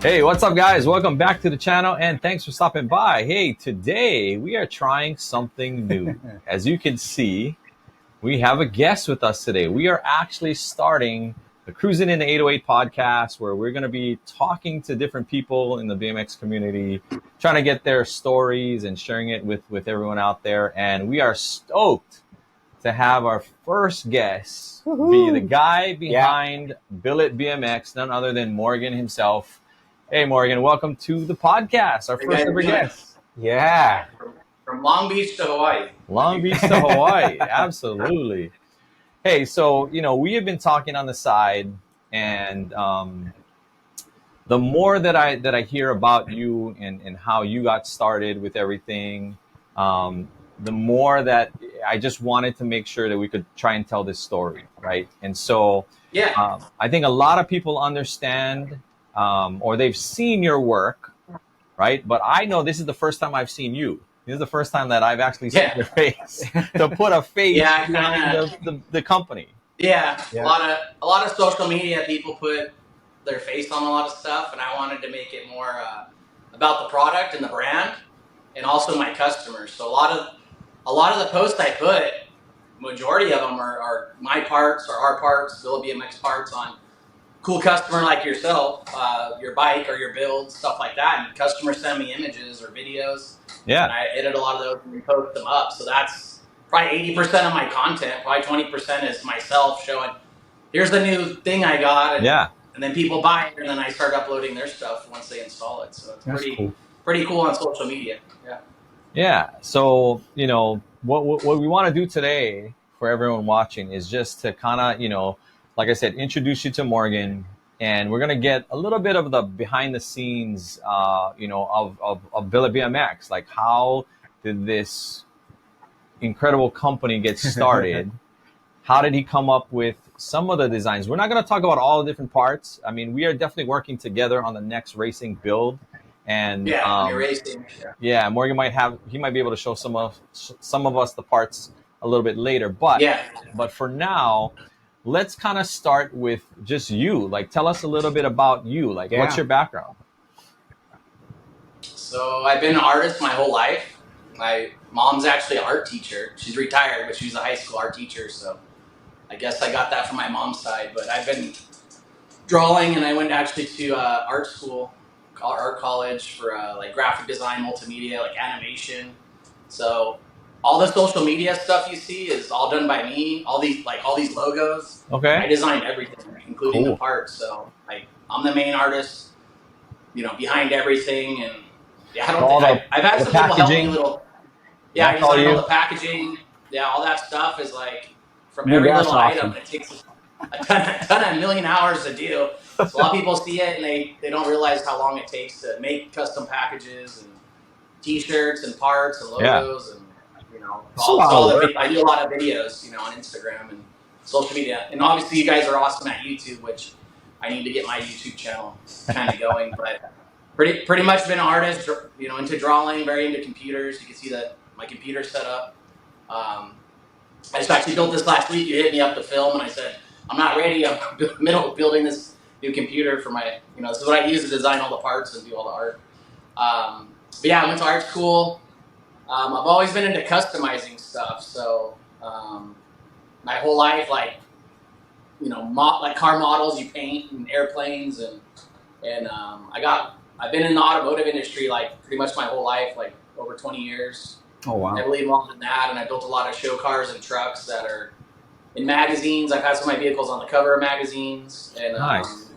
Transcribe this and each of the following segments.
Hey, what's up, guys? Welcome back to the channel and thanks for stopping by. Hey, today we are trying something new. As you can see, we have a guest with us today. We are actually starting the Cruising in the 808 podcast where we're going to be talking to different people in the BMX community, trying to get their stories and sharing it with everyone out there. And we are stoked to have our first guest be the guy behind Billet BMX, none other than Morgan himself. Hey, Morgan, welcome to the podcast, our first ever guest. Yeah. From Long Beach to Hawaii. Long Beach to Hawaii, absolutely. Hey, so, we have been talking on the side, and the more that I hear about you and how you got started with everything, the more that I just wanted to make sure that we could try and tell this story, right? And so I think a lot of people understand or they've seen your work, right? But I know this is the first time I've seen you. This is the first time that I've actually seen your face to put a face behind the company. Yeah. A lot of social media people put their face on a lot of stuff, and I wanted to make it more about the product and the brand, and also my customers. So a lot of the posts I put, majority of them are my parts or our parts, Billet BMX parts on cool customer like yourself, your bike or your build, stuff like that. And customers send me images or videos. Yeah. And I edit a lot of those and post them up. So that's probably 80% of my content. Probably 20% is myself showing, here's the new thing I got. And then people buy it, and then I start uploading their stuff once they install it. So it's pretty cool on social media. Yeah. Yeah. So, what we want to do today for everyone watching is just to kind of, like I said, introduce you to Morgan, and we're gonna get a little bit of the behind the scenes, of Billet BMX. Like, how did this incredible company get started? How did he come up with some of the designs? We're not gonna talk about all the different parts. I mean, we are definitely working together on the next racing build, and racing. Yeah, Morgan might be able to show some of us the parts a little bit later. But for now, let's kind of start with just you. Like, tell us a little bit about you. Like, what's your background? So I've been an artist my whole life. My mom's actually an art teacher. She's retired, but she was a high school art teacher. So I guess I got that from my mom's side. But I've been drawing, and I went actually to art school, art college for like graphic design, multimedia, like animation. So all the social media stuff you see is all done by me. All these logos. Okay. I designed everything, including the parts. So I'm the main artist, behind everything. And I've had some people help me a little. Yeah, I designed all the packaging. Yeah, all that stuff is like from every little item. It takes a million hours to do. So a lot of people see it and they don't realize how long it takes to make custom packages and T-shirts and parts and logos and I do a lot of videos, on Instagram and social media. And obviously you guys are awesome at YouTube, which I need to get my YouTube channel kind of going. But pretty much been an artist, into drawing, very into computers. You can see that my computer set up. I just actually built this last week. You hit me up to film, and I said, I'm not ready. I'm in the middle of building this new computer for my, this is what I use to design all the parts and do all the art. But yeah, I went to art school. I've always been into customizing stuff. So my whole life, like car models you paint and airplanes and I've been in the automotive industry like pretty much my whole life, like over 20 years. Oh wow! Heavily involved in that, and I built a lot of show cars and trucks that are in magazines. I've had some of my vehicles on the cover of magazines, and nice.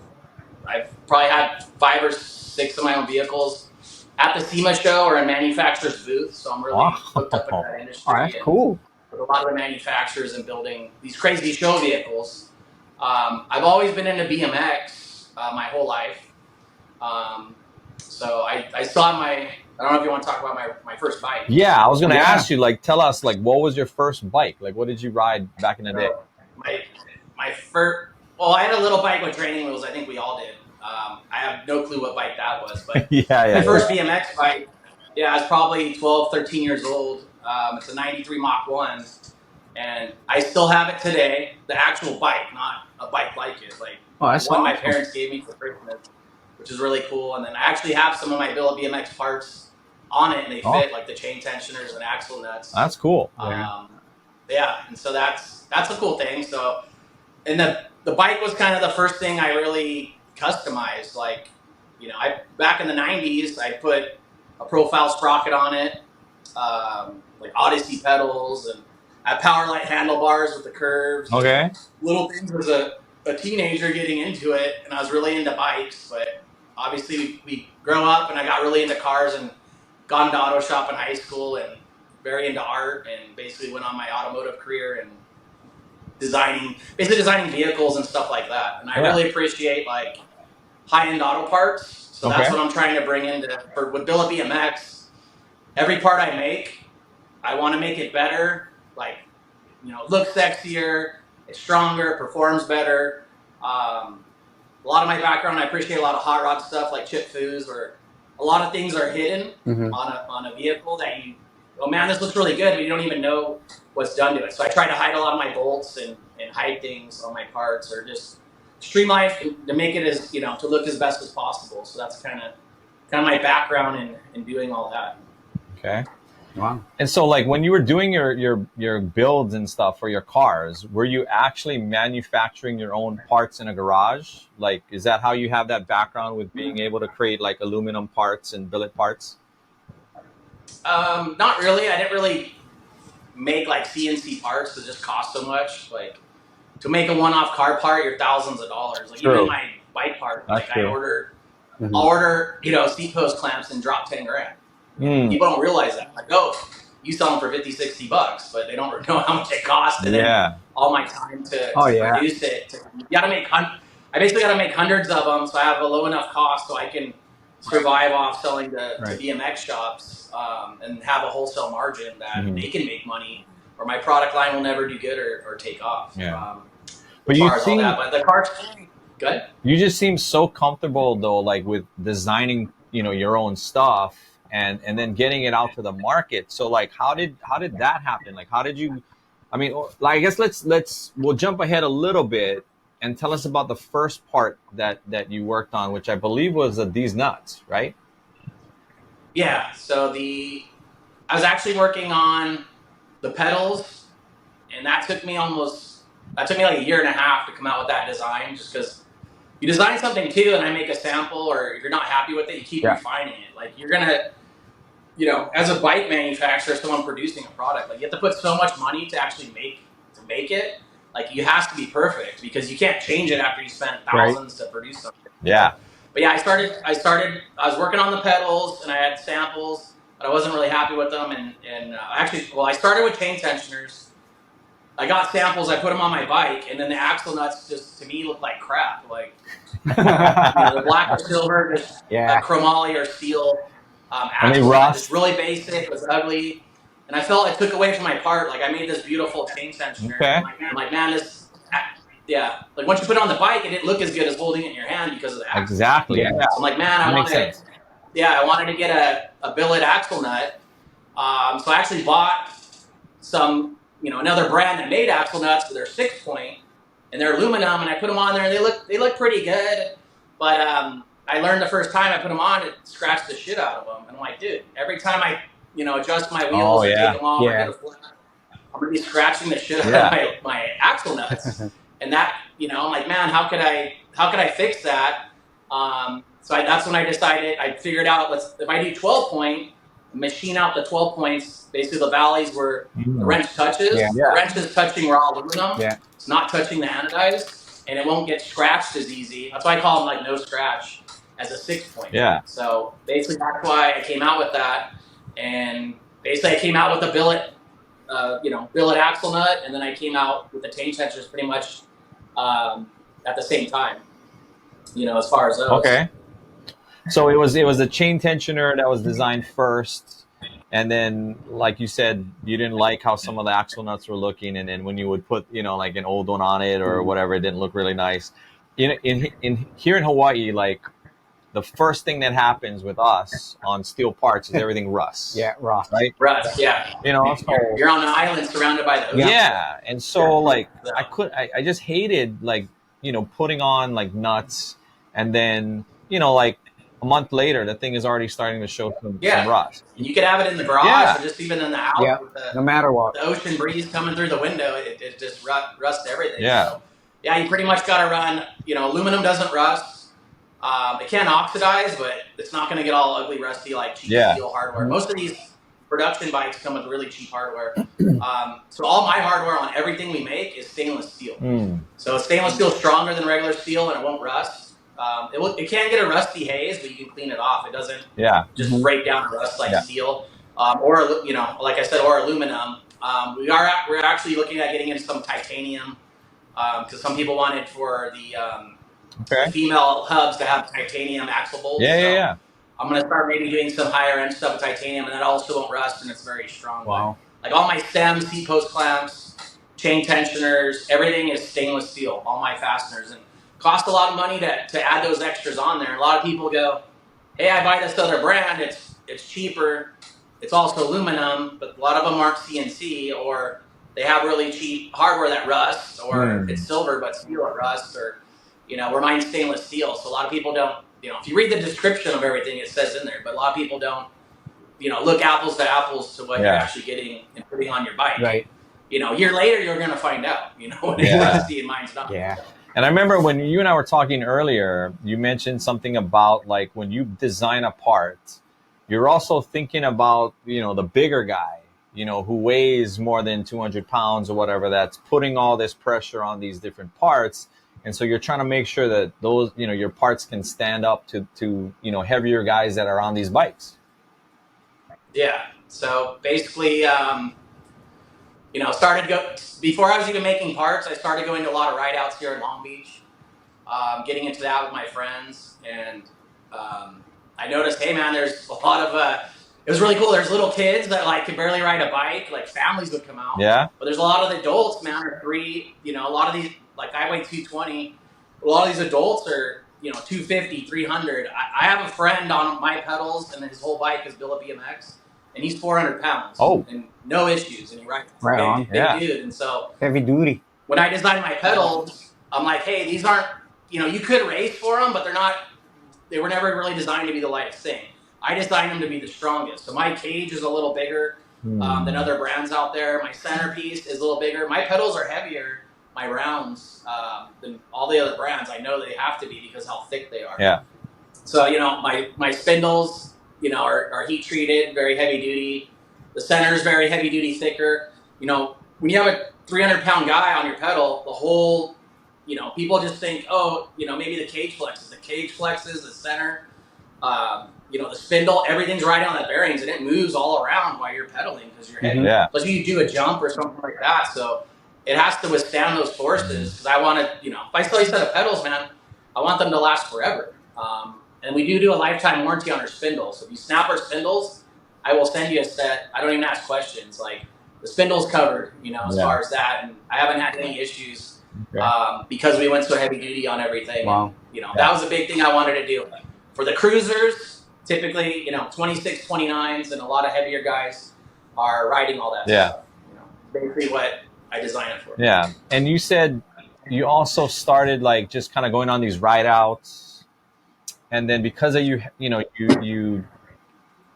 I've probably had 5 or 6 of my own vehicles at the SEMA show or in manufacturers' booths. So I'm really hooked up in that industry. Oh, that's cool. With a lot of the manufacturers and building these crazy show vehicles. I've always been into BMX my whole life. So I saw I don't know if you want to talk about my first bike. Yeah, I was going to ask you, like, tell us, like, what was your first bike? Like, what did you ride back in the day? My first, well, I had a little bike with training wheels. I think we all did. I have no clue what bike that was, but my first BMX bike, I was probably 12, 13 years old. It's a 93 Mach 1, and I still have it today. The actual bike, not a bike like it. Like one my parents gave me for Christmas. which is really cool. And then I actually have some of my Billet BMX parts on it, and they fit like the chain tensioners and axle nuts. That's cool. Yeah, and so that's a cool thing. So, and the bike was kind of the first thing I really customized. Like, you know, back in the '90s, I put a profile sprocket on it, like Odyssey pedals, and I had Powerlight handlebars with the curves. Okay. Little things as a teenager getting into it, and I was really into bikes. But obviously, we grow up, and I got really into cars and got into auto shop in high school, and very into art, and basically went on my automotive career and designing vehicles and stuff like that. And I really appreciate like high-end auto parts. So that's what I'm trying to bring into with Billet BMX. Every part I make, I want to make it better. Like, you know, look sexier, it's stronger, performs better. A lot of my background, I appreciate a lot of hot rod stuff like chip foos, where a lot of things are hidden on a vehicle that you, oh man, this looks really good, but you don't even know what's done to it. So I try to hide a lot of my bolts and hide things on my parts, or just streamline to make it as, you know, to look as best as possible. So that's kind of my background in doing all that. Okay. Wow. And so, like, when you were doing your builds and stuff for your cars, were you actually manufacturing your own parts in a garage? Like, is that how you have that background with being able to create like aluminum parts and billet parts? Not really. I didn't really make like CNC parts that just cost so much. Like, to make a one-off car part, you're thousands of dollars. Like, even my bike part, like I order, you know, seat post clamps and drop 10 grand. People don't realize that. Like, oh, you sell them for $50, $60, but they don't know how much it costs. And then all my time to produce it. You gotta make. I basically got to make hundreds of them, so I have a low enough cost so I can survive off selling to BMX shops and have a wholesale margin that they can make money, or my product line will never do good or take off. But you seem, but the car's good. You just seem so comfortable though, like with designing, you know, your own stuff. And then getting it out to the market. So like, how did that happen? Like, how did you? I mean, like, I guess we'll jump ahead a little bit and tell us about the first part that you worked on, which I believe was these nuts, right? Yeah. So I was actually working on the pedals, and that took me like a year and a half to come out with that design, just because you design something too, and I make a sample, or if you're not happy with it, you keep refining it. Like, you're gonna, you know, as a bike manufacturer, someone producing a product, like, you have to put so much money to actually make it. Like, you have to be perfect, because you can't change it after you spent thousands to produce something. Yeah. But yeah, I was working on the pedals, and I had samples, but I wasn't really happy with them. And I started with chain tensioners. I got samples, I put them on my bike, and then the axle nuts just, to me, looked like crap. Like, you know, the black or silver, just chromoly or steel axle nut, just really basic, it was ugly. And I felt it took away from my part. Like, I made this beautiful chain tensioner. I'm like, man, like, once you put it on the bike, it didn't look as good as holding it in your hand because of the axle. Exactly. So I'm like, man, I wanted to get a billet axle nut. So I actually bought some, you know, another brand that made axle nuts, but they're 6-point and they're aluminum, and I put them on there, and they look pretty good. But I learned the first time I put them on, it scratched the shit out of them. And I'm like, dude, every time I, you know, adjust my wheels and take them off, I'm gonna be scratching the shit out of my axle nuts. And that, you know, I'm like, man, how could I fix that? So that's when I decided. I figured out, if I do 12-point, machine out the 12 points, basically the valleys where the wrench touches. The wrench is touching raw aluminum. It's not touching the anodized, and it won't get scratched as easy. That's why I call them like no scratch as a 6-point. So basically that's why I came out with that. And basically I came out with a billet, billet axle nut, and then I came out with the chain sensors pretty much at the same time, you know, as far as those. Okay. So it was a chain tensioner that was designed first, and then, like you said, you didn't like how some of the axle nuts were looking, and then when you would put, you know, like an old one on it or whatever, it didn't look really nice. In here in Hawaii, like, the first thing that happens with us on steel parts is everything rusts. Rust. Right? Rust, You know, so, you're on an island surrounded by the ocean. Yeah, and so like I just hated, like, you know, putting on like nuts and then like a month later, the thing is already starting to show some rust. And you could have it in the garage or just even in the house with no matter what. the ocean breeze coming through the window. It just rusts everything. Yeah. So, you pretty much got to run. Aluminum doesn't rust. It can oxidize, but it's not going to get all ugly, rusty like cheap steel hardware. Most of these production bikes come with really cheap hardware. So all my hardware on everything we make is stainless steel. So stainless steel is stronger than regular steel, and it won't rust. It can get a rusty haze, but you can clean it off. It doesn't just break down and rust like steel, or like I said, or aluminum. We're actually looking at getting into some titanium because some people want it for the female hubs to have titanium axle bolts. I'm going to start maybe doing some higher end stuff with titanium, and that also won't rust, and it's very strong. Wow. Like all my stems, seat post clamps, chain tensioners, everything is stainless steel, all my fasteners. And cost a lot of money to add those extras on there. A lot of people go, hey, I buy this other brand, it's cheaper, it's also aluminum, but a lot of them aren't CNC, or they have really cheap hardware that rusts, or it's silver but steel at rust, or where mine's stainless steel. So a lot of people don't, if you read the description of everything, it says in there, but a lot of people don't, look apples to apples to what you're actually getting and putting on your bike. Right. A year later, you're going to find out, when it's rusty and mine's not. Yeah. And I remember when you and I were talking earlier, you mentioned something about like when you design a part, you're also thinking about, the bigger guy, who weighs more than 200 pounds or whatever, that's putting all this pressure on these different parts. And so you're trying to make sure that those, your parts can stand up to heavier guys that are on these bikes. Yeah. So basically, before I was even making parts, I started going to a lot of ride outs here in Long Beach, getting into that with my friends. And I noticed, hey man, there's a lot of, it was really cool. There's little kids that could barely ride a bike, like families would come out. Yeah. But there's a lot of the adults, man, a lot of these, like I weigh 220. A lot of these adults are, 250, 300. I have a friend on my pedals and his whole bike is Billet BMX. And he's 400 pounds. Oh. And no issues. And he rides big dude. And so heavy duty. When I designed my pedals, I'm like, hey, these aren't, you could race for them, but they were never really designed to be the lightest thing. I designed them to be the strongest. So my cage is a little bigger than other brands out there. My centerpiece is a little bigger. My pedals are heavier, my rounds, than all the other brands. I know they have to be because how thick they are. Yeah. So, my spindles, are heat treated, very heavy duty. The center is very heavy duty, thicker. When you have a 300-pound guy on your pedal, the whole, people just think, oh, maybe the cage flexes. The cage flexes, the center, the spindle, everything's right on the bearings, and it moves all around while you're pedaling because you're heavy. Yeah. Plus you do a jump or something like that, so it has to withstand those forces. Because I want to, if I sell a set of pedals, man, I want them to last forever. And we do a lifetime warranty on our spindles. So if you snap our spindles, I will send you a set. I don't even ask questions. Like, the spindle's covered, as far as that. And I haven't had any issues because we went so heavy duty on everything. Wow. And, that was a big thing I wanted to do. For the cruisers, typically, 26, 29s, and a lot of heavier guys are riding all that stuff. Basically what I designed it for. Yeah. And you said you also started just kind of going on these ride outs. And then because of you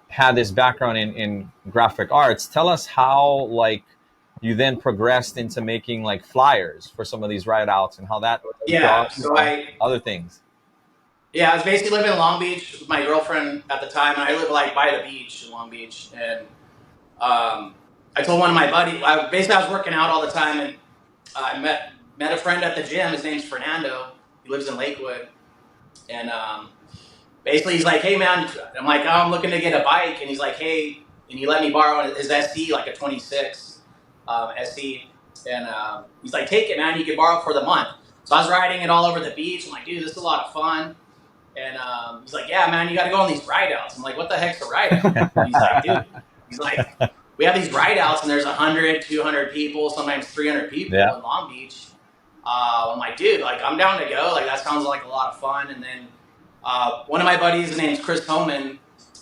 had this background in graphic arts, tell us how you then progressed into making flyers for some of these ride outs and how that other things. Yeah, I was basically living in Long Beach with my girlfriend at the time, and I live by the beach in Long Beach. And I told one of my buddies, I was working out all the time, and I met a friend at the gym. His name's Fernando. He lives in Lakewood. And basically, he's like, hey, man, I'm like, oh, I'm looking to get a bike. And he's like, hey, and he let me borrow his SC, like a 26 SC. And he's like, take it, man. You can borrow it for the month. So I was riding it all over the beach. I'm like, dude, this is a lot of fun. And he's like, yeah, man, you got to go on these ride outs. I'm like, what the heck's a ride out? He's like, dude, we have these ride outs and there's 100, 200 people, sometimes 300 people in Long Beach. I'm like, dude, I'm down to go. That sounds like a lot of fun. And then one of my buddies, his name's Chris Homan.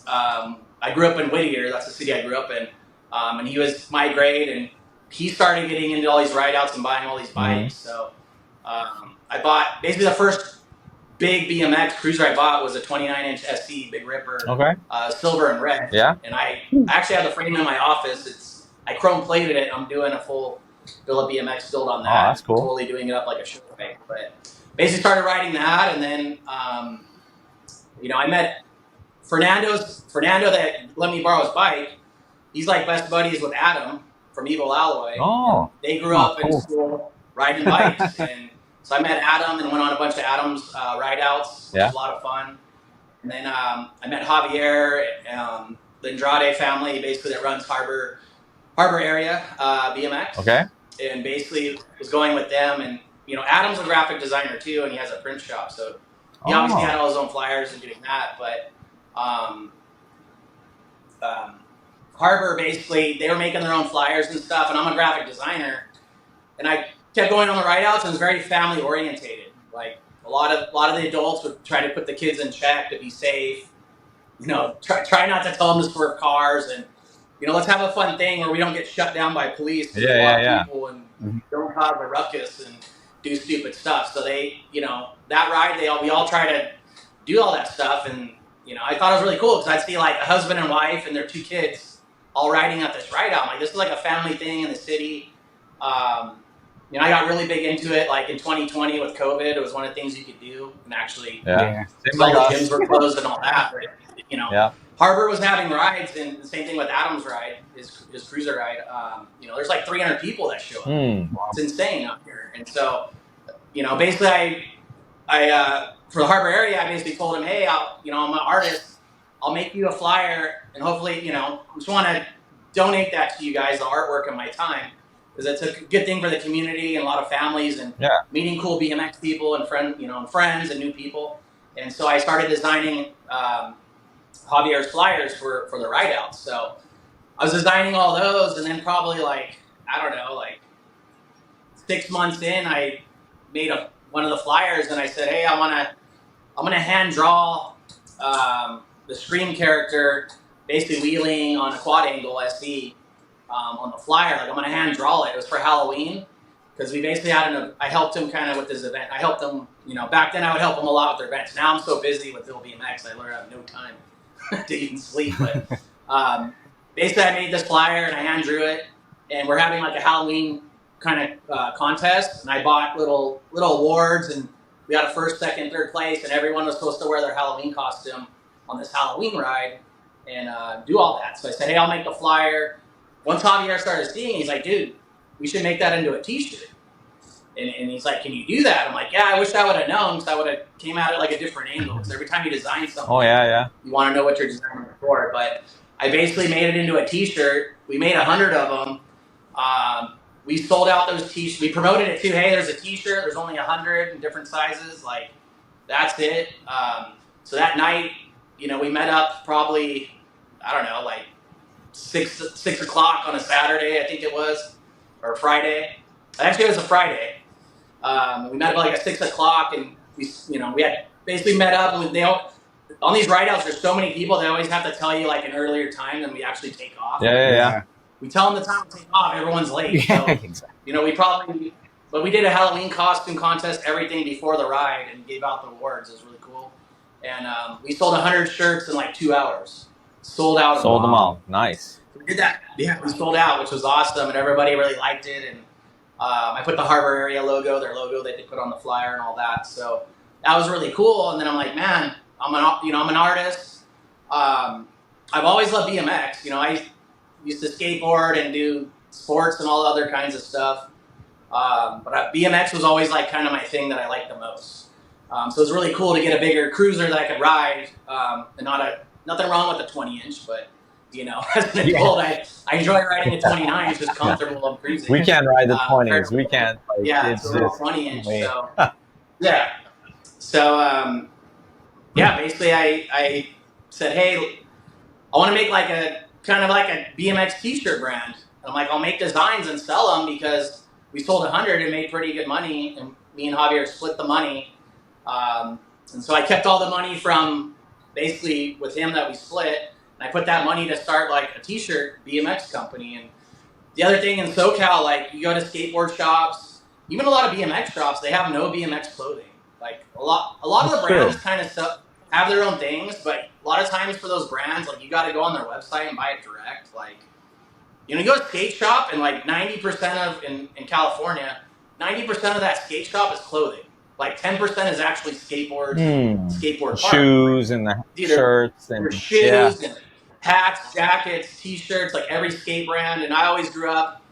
I grew up in Whittier. That's the city I grew up in. And he was my grade, and he started getting into all these ride outs and buying all these bikes. So I bought basically the first big BMX cruiser I bought was a 29-inch SC Big Ripper, Okay. Silver and red. Yeah. And I actually have the frame in my office. I chrome plated it. I'm doing a full Billet BMX build on that. Oh, that's cool. Totally doing it up like a show bike. But basically started riding that, and then I met Fernando that let me borrow his bike. He's like best buddies with Adam from Evil Alloy. Oh. They grew up in school riding bikes, and so I met Adam and went on a bunch of Adam's ride outs, which was a lot of fun. And then I met Javier, the Andrade family, basically that runs Harbor area BMX. Okay. And basically was going with them, and Adam's a graphic designer too, and he has a print shop, so he obviously had all his own flyers and doing that. But Harbor, basically, they were making their own flyers and stuff, and I'm a graphic designer, and I kept going on the ride outs, and it was very family orientated. Like a lot of the adults would try to put the kids in check to be safe. Try not to tell them to swerve cars, and let's have a fun thing where we don't get shut down by police to people and don't cause a ruckus and do stupid stuff. So they, that ride, we all try to do all that stuff, and I thought it was really cool because I'd see like a husband and wife and their 2 kids all riding at this ride out. I'm like, this is like a family thing in the city. I got really big into it, like in 2020 with COVID. It was one of the things you could do, and actually, all the gyms were closed and all that. But Harbor was having rides, and the same thing with Adam's ride, his cruiser ride. There's like 300 people that show up. It's insane out here, and so basically, I for the Harbor area, I basically told him, hey, I'm an artist. I'll make you a flyer, and hopefully, I just want to donate that to you guys, the artwork and my time, because it's a good thing for the community and a lot of families, and meeting cool BMX people and friends and new people. And so I started designing Javier's flyers for the ride outs. So I was designing all those, and then probably like 6 months in, I made one of the flyers, and I said, hey, I'm gonna hand draw the Scream character basically wheeling on a quad angle SE on the flyer. Like I'm gonna hand draw it. It was for Halloween because we basically had I helped him kind of with this event. I helped him, back then I would help him a lot with their events. Now I'm so busy with Billet BMX, I literally have no time to even sleep. But basically I made this flyer and I hand drew it, and we're having like a Halloween kind of contest, and I bought little awards, and we got a first, second, third place, and everyone was supposed to wear their Halloween costume on this Halloween ride and do all that. So I said, hey, I'll make the flyer. Once Javier started seeing it, he's like, dude, we should make that into a t-shirt. And he's like, can you do that? I'm like, yeah, I wish I would have known, because I would have came at it like a different angle, because every time you design something, you want to know what you're designing for. But I basically made it into a t-shirt. We made 100 of them. We sold out those t-shirts. We promoted it too. Hey, there's a t-shirt. There's only 100 in different sizes. Like, that's it. So that night, we met up probably, I don't know, like 6 o'clock on a Saturday, I think it was, or Friday. Actually, it was a Friday. We met up like at 6 o'clock, and we had basically met up. And on these ride outs, there's so many people, they always have to tell you like an earlier time than we actually take off. Yeah. We tell them the time to take off, everyone's late. So, exactly. But we did a Halloween costume contest, everything before the ride, and gave out the awards. It was really cool. And we sold 100 shirts in like 2 hours. Sold out. Sold them all. Nice. So we did that. Yeah, we sold out, which was awesome, and everybody really liked it. And I put the Harbor area logo, their logo that they put on the flyer and all that. So that was really cool. And then I'm like, man, I'm an artist. I've always loved BMX. I used to skateboard and do sports and all other kinds of stuff. But BMX was always like kind of my thing that I liked the most. So it was really cool to get a bigger cruiser that I could ride, and nothing wrong with the 20-inch, but as an adult, I enjoy riding a 29. It's just comfortable and cruising. We can't ride the 20s. We can't. It's a little 20-inch. So yeah. So basically, I said, hey, I want to make like a kind of like a BMX T-shirt brand. And I'm like, I'll make designs and sell them, because we sold 100 and made pretty good money, and me and Javier split the money. And so I kept all the money from basically with him that we split, and I put that money to start like a T-shirt BMX company. And the other thing in SoCal, like you go to skateboard shops, even a lot of BMX shops, they have no BMX clothing. Like a lot of the brands kind of have their own things, but a lot of times for those brands, like you got to go on their website and buy it direct. Like, you know, you go to a skate shop and like 90% of in California, 90% of that skate shop is clothing. Like 10% is actually skateboard parts. Shoes and the shirts and shoes and hats, jackets, t-shirts, like every skate brand. And I always grew up,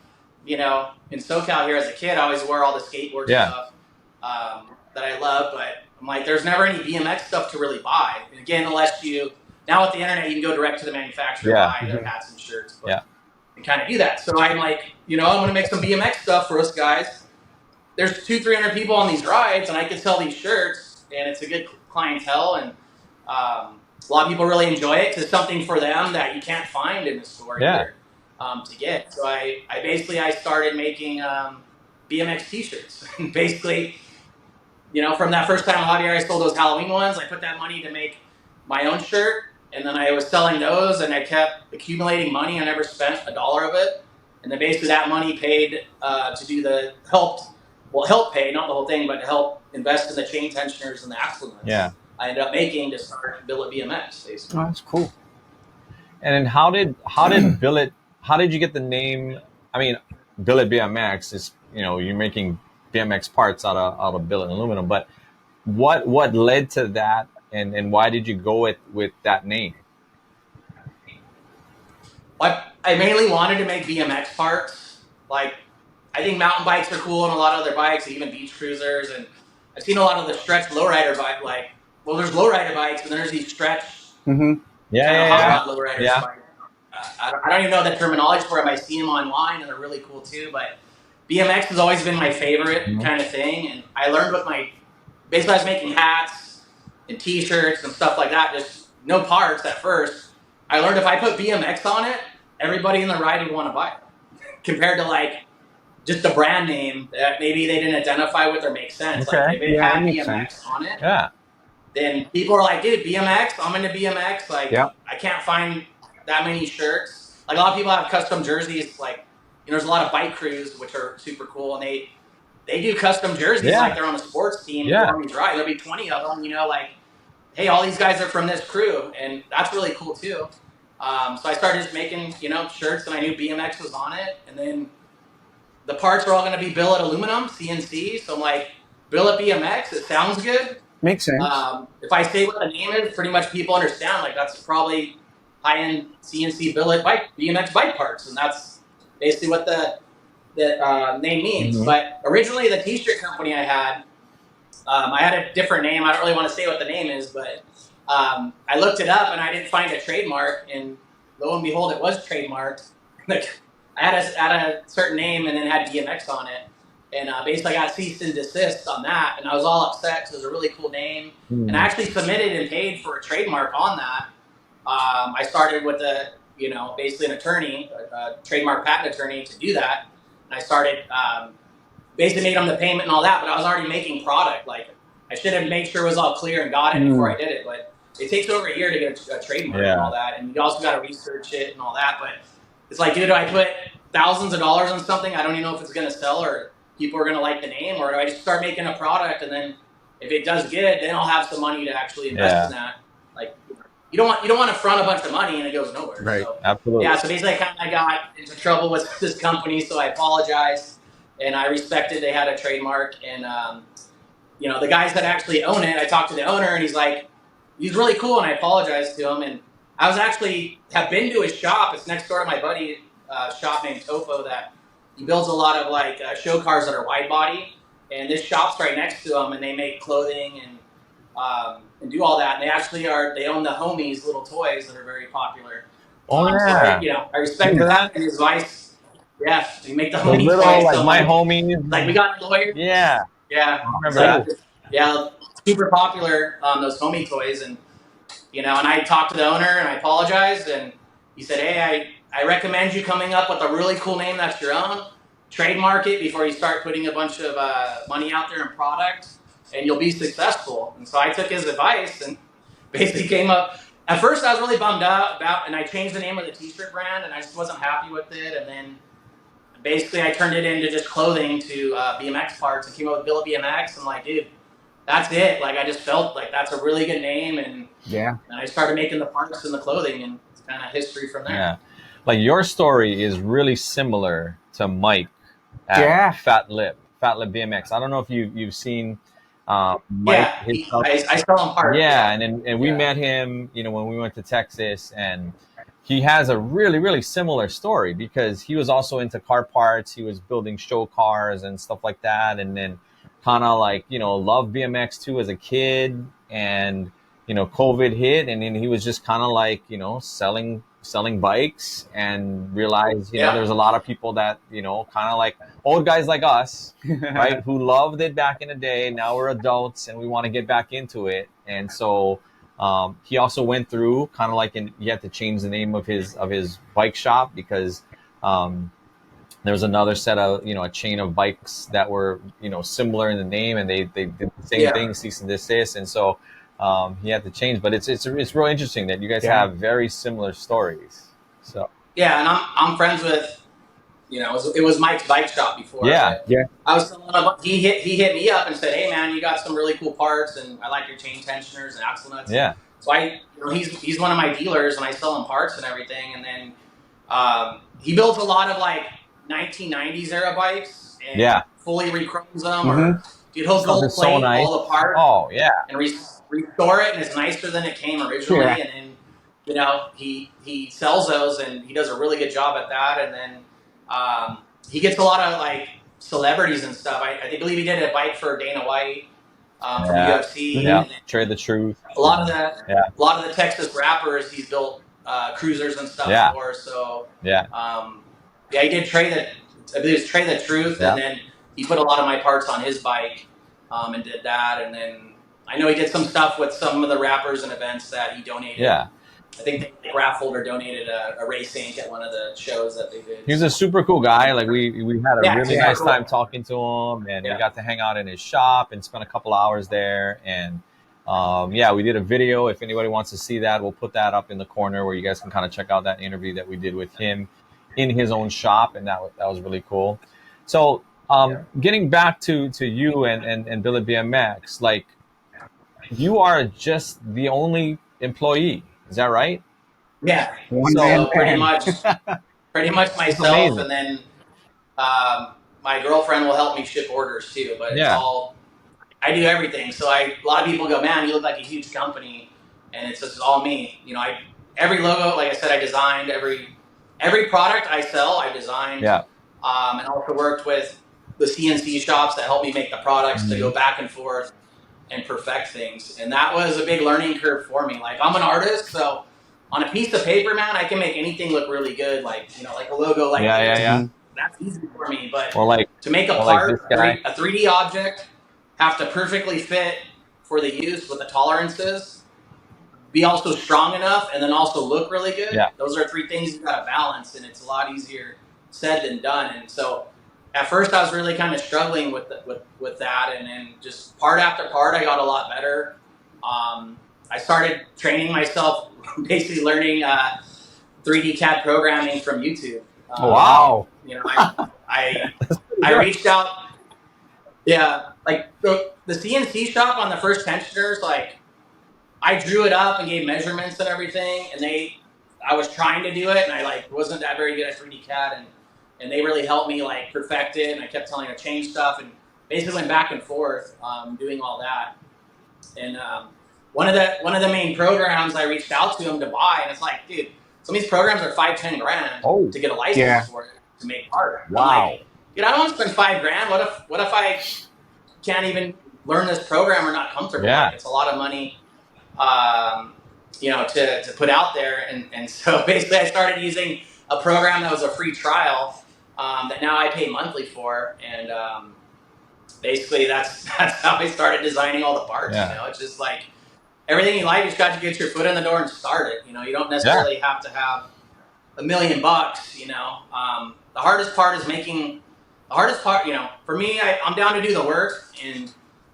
you know, in SoCal here as a kid. I always wore all the skateboard stuff that I love, but I'm like, there's never any BMX stuff to really buy. And again, unless you, now with the internet, you can go direct to the manufacturer and buy their hats and shirts. But and kind of do that. So I'm like, you know, I'm going to make some BMX stuff for us guys. There's 200-300 people on these rides, and I can sell these shirts, and it's a good clientele, and a lot of people really enjoy it because it's something for them that you can't find in the store here to get. So I started making BMX t-shirts. Basically, you know, from that first time in Javier, I sold those Halloween ones. I put that money to make my own shirt, and then I was selling those, and I kept accumulating money. I never spent $1 of it, and then basically that money paid to do the help pay, not the whole thing, but to help invest in the chain tensioners and the axle nuts. Yeah. I ended up making to start Billet BMX, basically. Oh, that's cool. And then how did Billet? How did you get the name? I mean, Billet BMX is, you know, you're making BMX parts out of billet and aluminum, but what led to that, and why did you go with that name? I mainly wanted to make BMX parts. Like, I think mountain bikes are cool and a lot of other bikes, even beach cruisers, and I've seen a lot of the stretch lowrider bike. Like, well, there's lowrider bikes and there's these stretch hot rod lowriders. I don't even know the terminology for them. I've seen them online and they're really cool too. But BMX has always been my favorite kind of thing, and I learned with basically I was making hats and t-shirts and stuff like that, just no parts at first. I learned if I put BMX on it, everybody in the ride would want to buy it. Compared to like just a brand name that maybe they didn't identify with or make sense. Okay. Like if it had BMX on it, then people are like, dude, BMX, I'm into BMX. Like I can't find that many shirts. Like a lot of people have custom jerseys. Like, you know, there's a lot of bike crews which are super cool, and they do custom jerseys like they're on a sports team. There'll be 20 of them. You know, like, hey, all these guys are from this crew, and that's really cool too. So I started just making, you know, shirts, and I knew BMX was on it, and then the parts are all going to be billet aluminum, CNC. So I'm like, Billet BMX, it sounds good. Makes sense. If I say what the name is, pretty much people understand. Like, that's probably high-end CNC billet BMX bike parts, and that's basically what the name means. But originally, the t-shirt company I had a different name. I don't really want to say what the name is, but I looked it up and I didn't find a trademark, and lo and behold, it was trademarked. Like, I had a certain name and then had BMX on it, and basically I got cease and desist on that, and I was all upset because it was a really cool name, and I actually submitted and paid for a trademark on that. I started with basically an attorney, a trademark patent attorney, to do that, and I started basically made them the payment and all that, but I was already making product. Like, I should have made sure it was all clear and got it before I did it, but it takes over a year to get a trademark and all that, and you also got to research it and all that. But it's like, dude, do I put thousands of dollars on something? I don't even know if it's going to sell or people are going to like the name, or do I just start making a product, and then if it does good, then I'll have some money to actually invest in that. Like, you don't want to front a bunch of money and it goes nowhere. Right. So, absolutely. Yeah. So basically, I got into trouble with this company, so I apologized, and I respected they had a trademark, and the guys that actually own it, I talked to the owner, and he's really cool, and I apologized to him, and I have been to his shop. It's next door to my buddy shop named Topo, that he builds a lot of like show cars that are wide body, and this shop's right next to him, and they make clothing and do all that. And they own the Homies little toys that are very popular. So I respect that and his advice. Yeah, they make the Homies little, toys. Like so my homies. Like, we got lawyers. Yeah. Yeah. I remember that. Yeah, super popular, those Homie toys, and I talked to the owner and I apologized, and he said, hey, I recommend you coming up with a really cool name that's your own, trademark it before you start putting a bunch of money out there in product, and you'll be successful. And so I took his advice and basically came up. At first I was really bummed out about, and I changed the name of the t-shirt brand, and I just wasn't happy with it, and then basically I turned it into just clothing to BMX parts and came up with Billet BMX. I'm like, dude, that's it. Like I just felt like that's a really good name, and I started making the parts and the clothing, and it's kind of history from there. Yeah, like your story is really similar to Mike at Fat Lip BMX. I don't know if you've seen Mike. Yeah, I sell him parts. Yeah, and we met him, when we went to Texas, and he has a really similar story because he was also into car parts. He was building show cars and stuff like that, and then kind of like loved BMX too as a kid, and COVID hit, and then he was just kind of like selling bikes, and realized there's a lot of people that kind of like old guys like us, right, who loved it back in the day. Now we're adults and we want to get back into it, and so he also went through kind of like he had to change the name of his bike shop because there was another set of a chain of bikes that were similar in the name, and they did the same thing, cease and desist, and so he had to change. But it's real interesting that you guys have very similar stories. So yeah, and I'm friends with it was Mike's bike shop before. Yeah. I was telling him, he hit me up and said, "Hey man, you got some really cool parts, and I like your chain tensioners and axle nuts." Yeah. So he's one of my dealers, and I sell him parts and everything. And then he built a lot of like 1990s era bikes, and fully re-chromes them, or he'll gold plate all the parts. Oh yeah. And restore it, and it's nicer than it came originally. Yeah. And then he sells those, and he does a really good job at that. And then he gets a lot of like celebrities and stuff. I believe he did a bike for Dana White from UFC. Yeah, Trade the Truth. A lot of the Texas rappers he's built cruisers and stuff for. So he did Trade the Truth, and then he put a lot of my parts on his bike and did that. And then I know he did some stuff with some of the rappers and events that he donated. Yeah. I think Raffholder donated a race ink at one of the shows that they did. He's a super cool guy. Like we had a really nice time talking to him, and we got to hang out in his shop and spend a couple hours there. And we did a video. If anybody wants to see that, we'll put that up in the corner where you guys can kind of check out that interview that we did with him in his own shop, and that was really cool. So getting back to you and Billet BMX, like you are just the only employee. Is that right? Yeah. So pretty much myself, and then my girlfriend will help me ship orders too. But it's all, I do everything. So a lot of people go, "Man, you look like a huge company," and it's just all me. Every logo, like I said, I designed every product I sell. I designed. Yeah. And also worked with the CNC shops that help me make the products to go back and forth and perfect things. And that was a big learning curve for me. Like I'm an artist, so on a piece of paper, man, I can make anything look really good. Like, like a logo like this. That's easy for me. But to make a part, like a 3D object, have to perfectly fit for the use with the tolerances, be also strong enough, and then also look really good. Yeah. Those are three things you got to balance, and it's a lot easier said than done. And so at first I was really kind of struggling with that, and then just part after part I got a lot better. I started training myself, basically learning 3D CAD programming from YouTube. Wow! I reached out. Yeah, like the CNC shop on the first tensioners, like I drew it up and gave measurements and everything, and I was trying to do it, and I wasn't that very good at 3D CAD, and they really helped me perfect it, and I kept telling her to change stuff, and basically went back and forth doing all that. And one of the main programs I reached out to him to buy, and it's like, dude, some of these programs are $5-10 grand to get a license for it to make art. Wow. Like, dude, I don't want to spend $5 grand. What if I can't even learn this program or not comfortable? Yeah. It's a lot of money, to put out there, and so basically I started using a program that was a free trial that now I pay monthly for, and basically that's how I started designing all the parts. Yeah. It's just like everything you like, you just got to get your foot in the door and start it. You don't necessarily have to have $1 million. The hardest part is making. The hardest part, for me, I'm down to do the work, and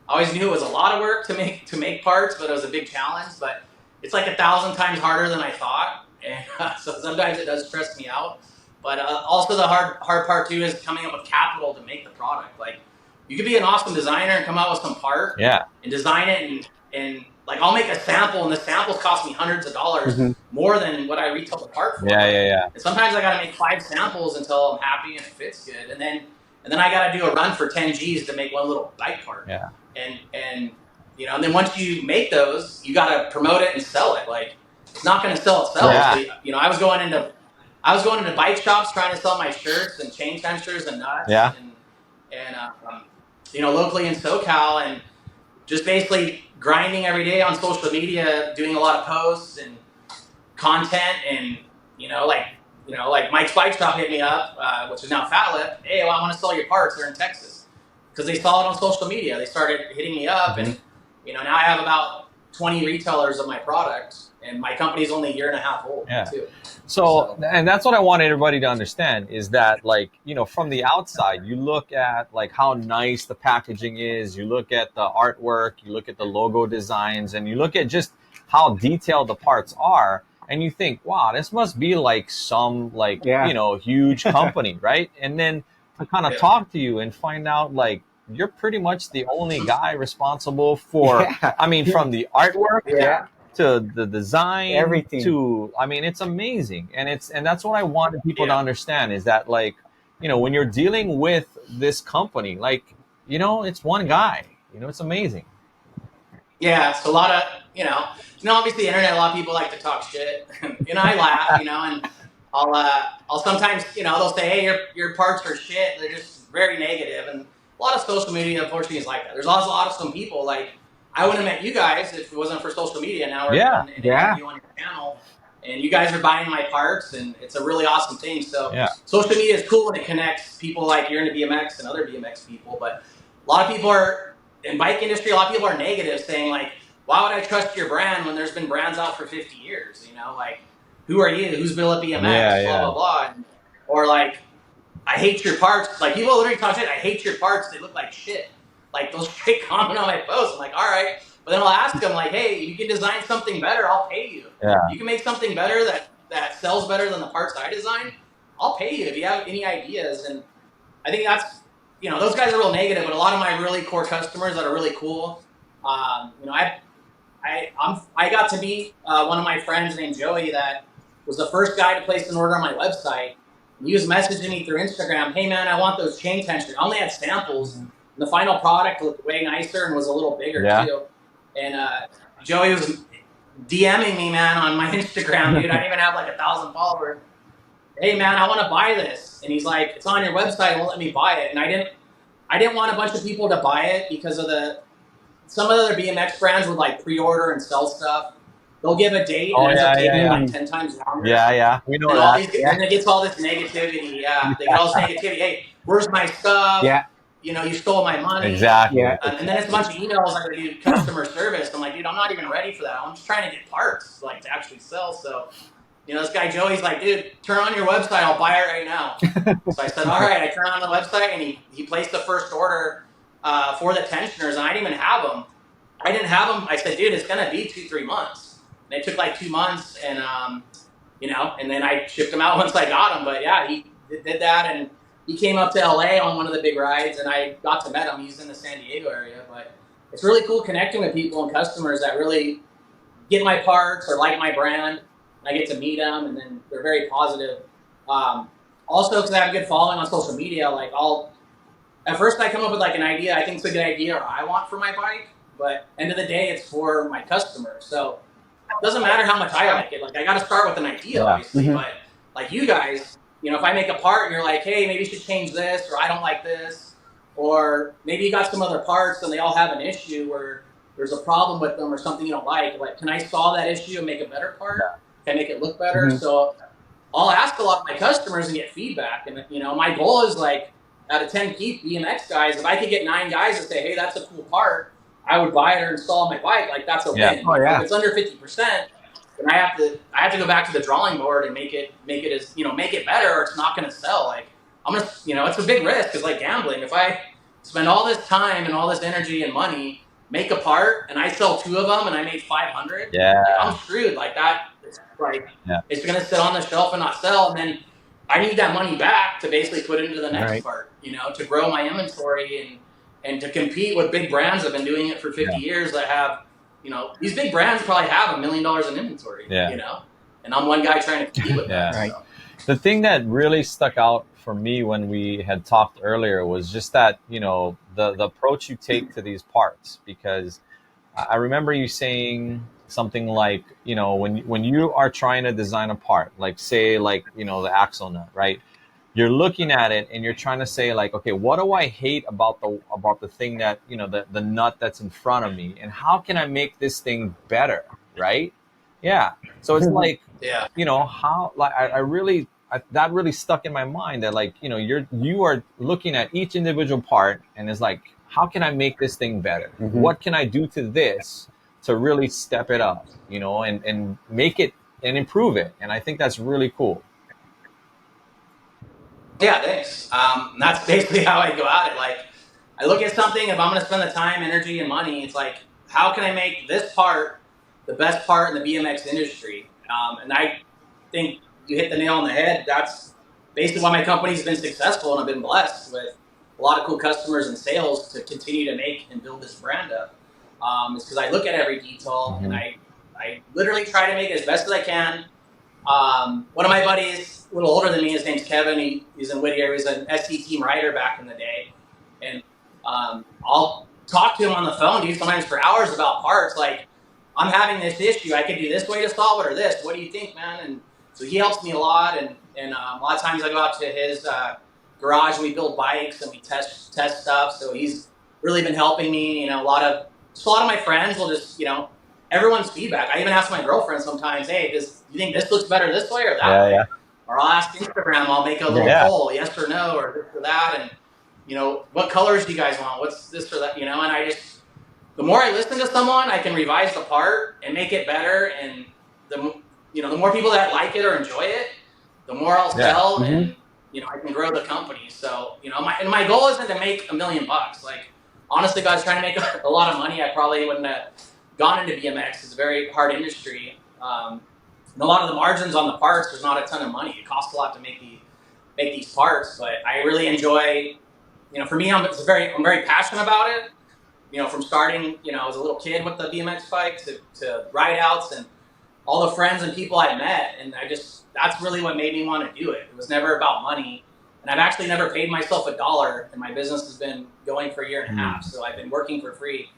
I always knew it was a lot of work to make parts, but it was a big challenge. But it's like 1,000 times harder than I thought, and so sometimes it does stress me out. But also the hard part too is coming up with capital to make the product. Like you could be an awesome designer and come out with some part and design it and like I'll make a sample and the samples cost me hundreds of dollars more than what I retail the part for. Yeah. And sometimes I got to make 5 samples until I'm happy and it fits good. And then I got to do a run for 10 G's to make one little bike part. Yeah. And you know, and then once you make those, you got to promote it and sell it. Like it's not going to sell itself. Yeah. So, you know, I was going into bike shops trying to sell my shirts and chain tensioners and nuts. Yeah. And you know, locally in SoCal, and just basically grinding every day on social media, doing a lot of posts and content, and you know, like Mike's Bike Shop hit me up, which is now Fat Lip. Hey, well, I want to sell your parts. They're in Texas because they saw it on social media. They started hitting me up, and you know, now I have about 20 retailers of my product, and my company's only a year and a half old too. So, and that's what I want everybody to understand is that, like, you know, from the outside, you look at like how nice the packaging is, you look at the artwork, you look at the logo designs, and you look at just how detailed the parts are, and you think, wow, this must be like some like, you know, huge company, right? And then to kind of talk to you and find out like you're pretty much the only guy responsible for, I mean, from the artwork to the design, everything. To, I mean, it's amazing. And that's what I wanted people to understand is that, like, you know, when you're dealing with this company, like, you know, it's one guy, you know, it's amazing. Yeah. It's a lot of, you know, obviously the internet, a lot of people like to talk shit, you know, I laugh, you know, and I'll sometimes, you know, they'll say, hey, your parts are shit. They're just very negative. And a lot of social media, unfortunately, is like that. There's also a lot of some people like, I wouldn't have met you guys if it wasn't for social media. Now we're doing an interview on your channel, and you guys are buying my parts, and it's a really awesome thing. So social media is cool when it connects people like you're into BMX and other BMX people. But a lot of people are in bike industry. A lot of people are negative, saying like, "Why would I trust your brand when there's been brands out for 50 years?" You know, like, who are you? Who's Billet BMX? Blah blah blah. Or like, I hate your parts. Like people literally talk shit. I hate your parts. They look like shit. Like they'll straight comment on my post. I'm like, all right. But then I'll ask them like, hey, you can design something better, I'll pay you. Yeah. You can make something better that sells better than the parts I design, I'll pay you if you have any ideas. And I think that's, you know, those guys are real negative, but a lot of my really core customers that are really cool. You know, I got to meet one of my friends named Joey that was the first guy to place an order on my website. He was messaging me through Instagram, hey man, I want those chain tensioners. I only had samples. The final product looked way nicer and was a little bigger too. And Joey was DMing me, man, on my Instagram, dude. I didn't even have like 1,000 followers. Hey, man, I want to buy this. And he's like, it's on your website. Won't let me buy it. And I didn't want a bunch of people to buy it because of some of the other BMX brands would like pre-order and sell stuff. They'll give a date and ends up taking like 10 times longer. Yeah. We know and that. And it gets all this negativity. Yeah, they get all this negativity. Hey, where's my stuff? Yeah. You know, you stole my money. Exactly. And then it's a bunch of emails like I do customer service. I'm like, dude, I'm not even ready for that. I'm just trying to get parts, like to actually sell. So, you know, this guy Joey's like, dude, turn on your website. I'll buy it right now. So I said, all right. I turned on the website, and he placed the first order for the tensioners, and I didn't even have them. I said, dude, it's gonna be 2-3 months. And it took like 2 months, and you know, and then I shipped them out once I got them. But yeah, he did that, and he came up to LA on one of the big rides, and I got to meet him. He's in the San Diego area, but it's really cool connecting with people and customers that really get my parts or like my brand. And I get to meet them, and then they're very positive. Also, because I have a good following on social media, like at first I come up with like an idea I think it's a good idea or I want for my bike, but end of the day it's for my customer. So it doesn't matter how much I like it. Like I got to start with an idea, obviously, but like you guys. You know, if I make a part and you're like, hey, maybe you should change this, or I don't like this, or maybe you got some other parts and they all have an issue where there's a problem with them or something you don't like can I solve that issue and make a better part? Can I make it look better? So I'll ask a lot of my customers and get feedback. And, you know, my goal is like, out of 10 BMX guys, if I could get 9 guys to say, hey, that's a cool part, I would buy it or install my bike, like that's a win. If it's under 50%, then I have to go back to the drawing board and make it as, you know, make it better, or it's not going to sell. Like I'm gonna, you know, it's a big risk. It's like gambling. If I spend all this time and all this energy and money, make a part, and I sell 2 of them and I made 500, like, I'm screwed. Like that, it's like it's going to sit on the shelf and not sell, and then I need that money back to basically put into the next part, you know, to grow my inventory And to compete with big brands that have been doing it for 50 years that have, these big brands probably have $1 million in inventory, and I'm one guy trying to compete with that. Right. So. The thing that really stuck out for me when we had talked earlier was just that, the approach you take to these parts, because I remember you saying something like, when you are trying to design a part, like say like, the axle nut, right? You're looking at it and you're trying to say like, okay, what do I hate about the thing that, the nut that's in front of me, and how can I make this thing better, right? Yeah. So it's like, how, like, that really stuck in my mind, that like, you are looking at each individual part and it's like, how can I make this thing better? Mm-hmm. What can I do to this to really step it up, and make it and improve it? And I think that's really cool. Yeah, thanks. That's basically how I go at it. Like, I look at something, if I'm going to spend the time, energy, and money, it's like, how can I make this part the best part in the BMX industry? And I think you hit the nail on the head. That's basically why my company's been successful, and I've been blessed with a lot of cool customers and sales to continue to make and build this brand up. It's because I look at every detail, and I literally try to make it as best as I can. One of my buddies, a little older than me, his name's Kevin. He's in Whittier. He was an SC team rider back in the day. And I'll talk to him on the phone, dude, sometimes for hours about parts. Like, I'm having this issue. I could do this way to solve it or this. What do you think, man? And so he helps me a lot. And a lot of times I go out to his garage and we build bikes and we test stuff. So he's really been helping me. A lot of my friends will just, everyone's feedback. I even ask my girlfriend sometimes, hey, do you think this looks better this way or that way? Yeah. Or I'll ask Instagram, I'll make a little poll, yes or no, or this or that. And, what colors do you guys want? What's this or that? And the more I listen to someone, I can revise the part and make it better. And the more people that like it or enjoy it, the more I'll sell, and, I can grow the company. So, my goal isn't to make $1 million. Like, honestly, if I was trying to make a lot of money, I probably wouldn't have gone into BMX. It's a very hard industry. And a lot of the margins on the parts, there's not a ton of money. It costs a lot to make these parts, but I really enjoy, for me, I'm very passionate about it. From starting, as a little kid with the BMX bike to ride outs and all the friends and people I met. And that's really what made me want to do it. It was never about money. And I've actually never paid myself $1, and my business has been going for a year and a half. So I've been working for free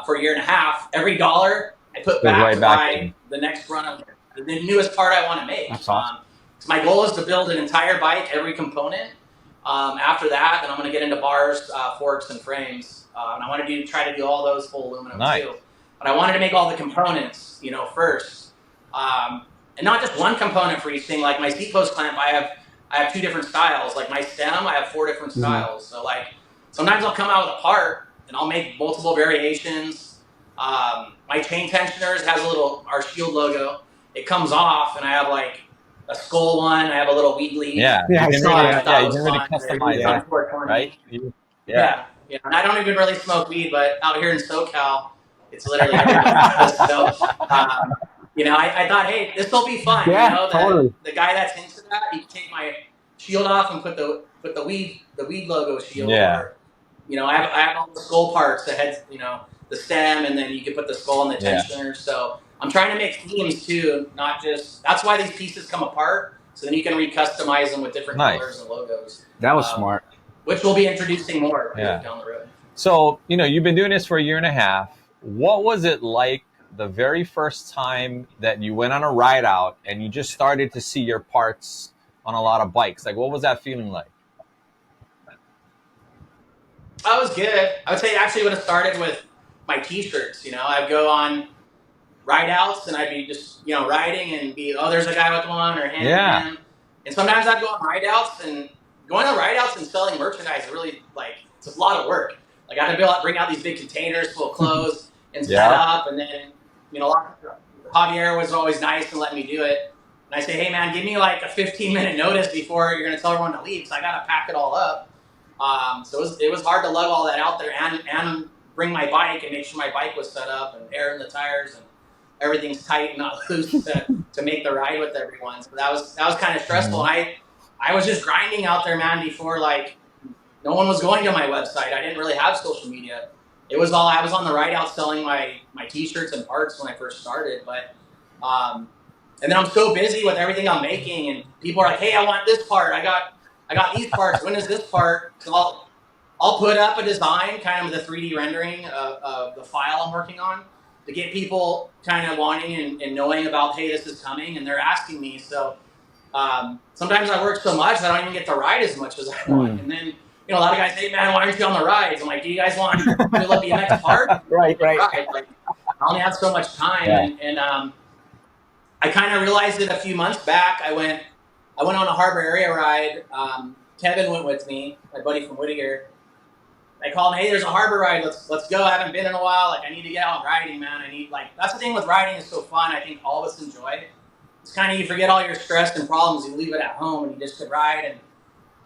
for a year and a half. Every dollar I put back to buy the next run of the newest part I want to make. That's awesome. So my goal is to build an entire bike, every component. After that, then I'm going to get into bars, forks, and frames. And I want to try to do all those full aluminum too. But I wanted to make all the components, first. And not just one component for each thing. Like my seat post clamp, I have 2 different styles. Like my stem, I have 4 different styles. So like sometimes I'll come out with a part and I'll make multiple variations. My chain tensioners has our Shield logo. It comes off, and I have like a skull one. I have a little weedly. Yeah, you can really customize that, right? Yeah. And I don't even really smoke weed, but out here in SoCal, it's literally everywhere. So, I thought, hey, this will be fun. Yeah, totally. The guy that's into that, he can take my shield off and put the weed logo shield. Yeah. Or, I have all the skull parts, the heads, the stem, and then you can put the skull and the tensioner. So I'm trying to make themes too, not just. That's why these pieces come apart, so then you can recustomize them with different colors and logos. That was smart. Which we'll be introducing more down the road. So you've been doing this for a year and a half. What was it like the very first time that you went on a ride out and you just started to see your parts on a lot of bikes? Like, what was that feeling like? That was good. I would say it actually would have started with my T-shirts. I'd go on ride outs and I'd be just, riding and be, oh, there's a guy with one, or hand in him. And sometimes I'd go on ride outs, and going on ride outs and selling merchandise is really it's a lot of work. Like I had to be able to bring out these big containers full of clothes and set up, and then, Javier was always nice and let me do it. And I say, hey man, give me like a 15-minute notice before you're going to tell everyone to leave, so I got to pack it all up. So it was hard to lug all that out there and bring my bike and make sure my bike was set up and air in the tires and everything's tight and not loose to make the ride with everyone. So that was kind of stressful. And I was just grinding out there, man, before no one was going to my website. I didn't really have social media. It was all, I was on the ride out selling my t-shirts and parts when I first started. But, and then I'm so busy with everything I'm making, and people are like, hey, I want this part. I got these parts. When is this part? So I'll put up a design, kind of the 3D rendering of the file I'm working on, to get people kind of wanting and knowing about, hey, this is coming, and they're asking me. So sometimes I work so much I don't even get to ride as much as I want. And then, a lot of guys say, man, why aren't you on the rides? I'm like, do you guys want Billet BMX part? Right. Ride. Like, I only have so much time. And I kind of realized it a few months back. I went on a harbor area ride. Kevin went with me, my buddy from Whittier. I called him, hey, there's a harbor ride. Let's go. I haven't been in a while. Like, I need to get out riding, man. That's the thing with riding is so fun. I think all of us enjoy. It's kind of, you forget all your stress and problems. You leave it at home and you just could ride, and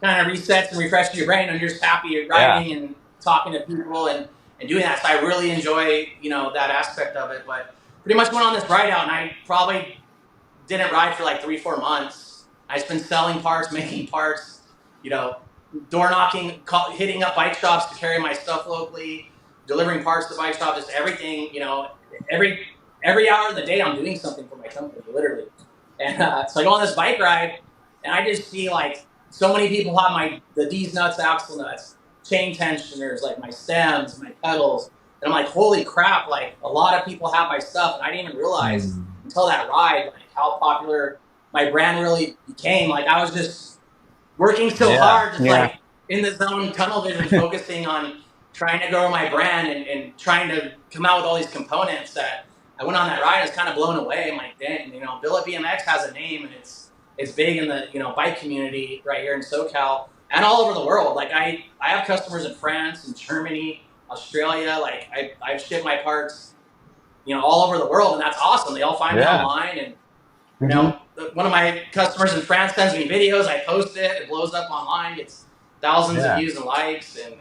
kind of resets and refreshes your brain, and you're just happy you're riding and talking to people and doing that. So I really enjoy, that aspect of it. But pretty much went on this ride out, and I probably didn't ride for like 3-4 months. I just been selling parts, making parts, door knocking, hitting up bike shops to carry my stuff locally, delivering parts to bike shops, just everything, every hour of the day I'm doing something for my company, literally. And so I go on this bike ride, and I just see like so many people have the D's nuts, axle nuts, chain tensioners, like my stems, my pedals. And I'm like, holy crap, like a lot of people have my stuff. And I didn't even realize until that ride, like how popular my brand really became. Like I was just working so hard, just like in the zone, tunnel vision, focusing on trying to grow my brand and trying to come out with all these components that I went on that ride. I was kind of blown away. I'm like, dang, Billet BMX has a name, and it's big in the bike community right here in SoCal and all over the world. Like I have customers in France and Germany, Australia. Like I've shipped my parts, all over the world, and that's awesome. They all find me online, and one of my customers in France sends me videos. I post it. It blows up online. Gets thousands of views and likes, and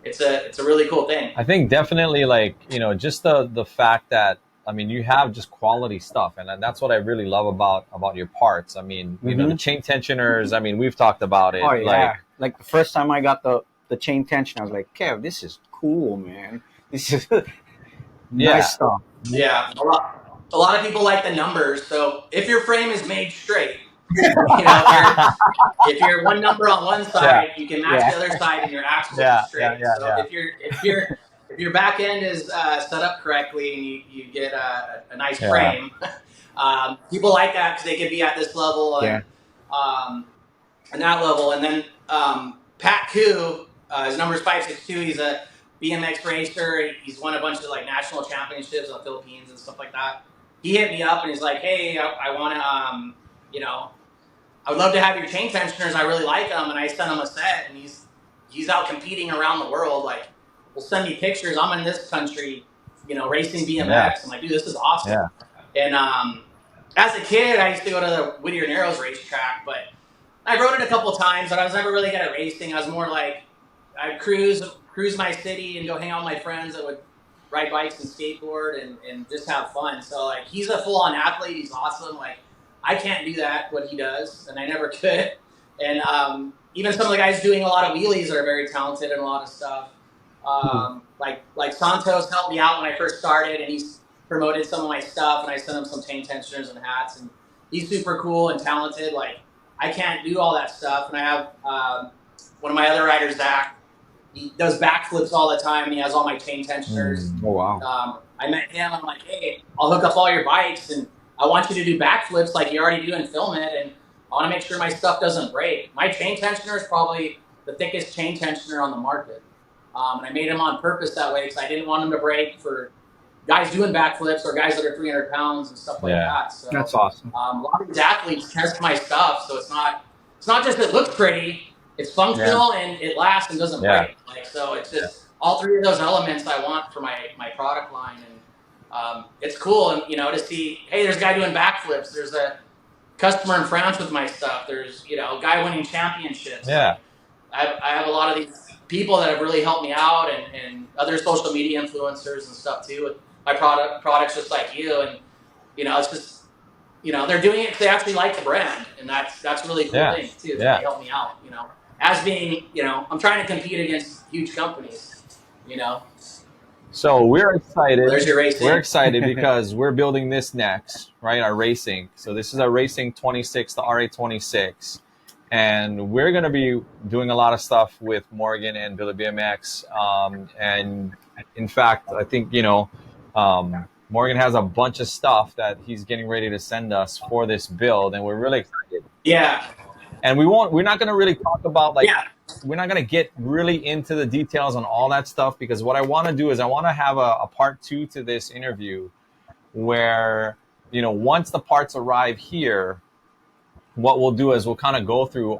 it's a really cool thing. I think definitely, like, just the fact that, I mean, you have just quality stuff, and that's what I really love about your parts. I mean, the chain tensioners, I mean, we've talked about it. Oh, yeah. Like the first time I got the chain tension, I was like, Kev, this is cool, man. This is nice stuff. Yeah. A lot of people like the numbers. So if your frame is made straight, if you're one number on one side, you can match the other side, and your axle is straight. If your back end is set up correctly, and you get a nice frame, people like that because they can be at this level and that level. And then Pat Koo, his number is 562. He's a BMX racer. He's won a bunch of like national championships in the Philippines and stuff like that. He hit me up and he's like, hey, I want to, I would love to have your chain tensioners. I really like them. And I sent him a set, and he's out competing around the world. Like, will send me pictures. I'm in this country, racing BMX. I'm like, dude, this is awesome. And as a kid, I used to go to the Whittier Narrows racetrack, but I rode it a couple of times, but I was never really good at racing. I was more like, I'd cruise my city and go hang out with my friends that would ride bikes and skateboard and just have fun. So like, he's a full-on athlete. He's awesome. Like, I can't do that, what he does, and I never could. And even some of the guys doing a lot of wheelies are very talented and a lot of stuff. Like Santos helped me out when I first started, and he's promoted some of my stuff, and I sent him some chain tensioners and hats, and he's super cool and talented. Like, I can't do all that stuff, and I have one of my other riders, Zach. He does backflips all the time, and he has all my chain tensioners. Oh, wow. I met him. I'm like, hey, I'll hook up all your bikes, and I want you to do backflips like you already do and film it, and I want to make sure my stuff doesn't break. My chain tensioner is probably the thickest chain tensioner on the market. And I made them on purpose that way because I didn't want them to break for guys doing backflips or guys that are 300 pounds and stuff like that. So that's awesome. A lot of these athletes test my stuff, so it's not just it looks pretty. It's functional and it lasts and doesn't break. Like, so it's just all three of those elements I want for my product line, and it's cool. And to see, hey, there's a guy doing backflips. There's a customer in France with my stuff. There's a guy winning championships. Yeah, I have a lot of these people that have really helped me out, and other social media influencers and stuff too with my products, just like you. And it's just they're doing it because they actually like the brand, and that's really cool thing too. They help me out. as being, I'm trying to compete against huge companies, So we're excited. There's your racing. We're excited because we're building this next, right? Our racing. So this is our racing 26, the RA26. And we're going to be doing a lot of stuff with Morgan and Billet BMX. And in fact, I think, Morgan has a bunch of stuff that he's getting ready to send us for this build. And we're really excited. Yeah. And we're not going to really talk about we're not going to get really into the details on all that stuff, because what I want to do is I want to have a part 2 to this interview where, once the parts arrive here, what we'll do is we'll kind of go through